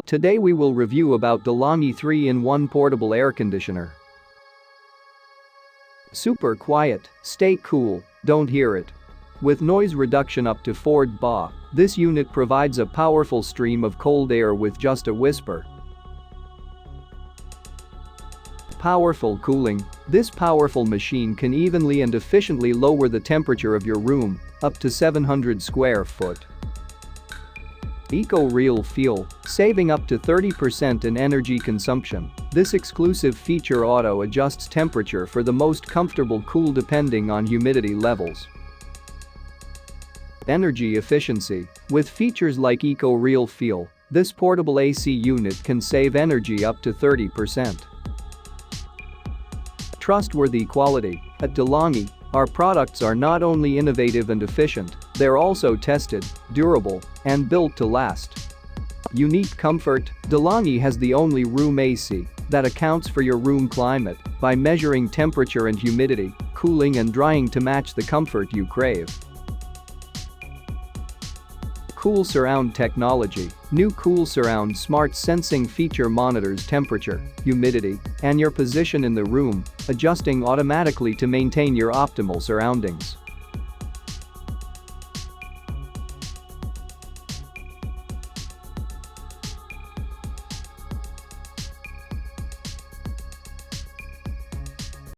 Today we will review about DeLonghi 3-in-1 portable air conditioner. Super quiet, stay cool, don't hear it. With noise reduction up to 4 dBA, this unit provides a powerful stream of cold air with just a whisper. Powerful cooling. This powerful machine can evenly and efficiently lower the temperature of your room up to 700 square foot. Eco-Real Feel, saving up to 30% in energy consumption. This exclusive feature auto-adjusts temperature for the most comfortable cool depending on humidity levels. Energy efficiency. With features like Eco-Real Feel, this portable AC unit can save energy up to 30%. Trustworthy quality. At DeLonghi, our products are not only innovative and efficient, they're also tested, durable, and built to last. Unique comfort. DeLonghi has the only room AC that accounts for your room climate by measuring temperature and humidity, cooling and drying to match the comfort you crave. Cool Surround technology. New Cool Surround smart sensing feature monitors temperature, humidity, and your position in the room, adjusting automatically to maintain your optimal surroundings.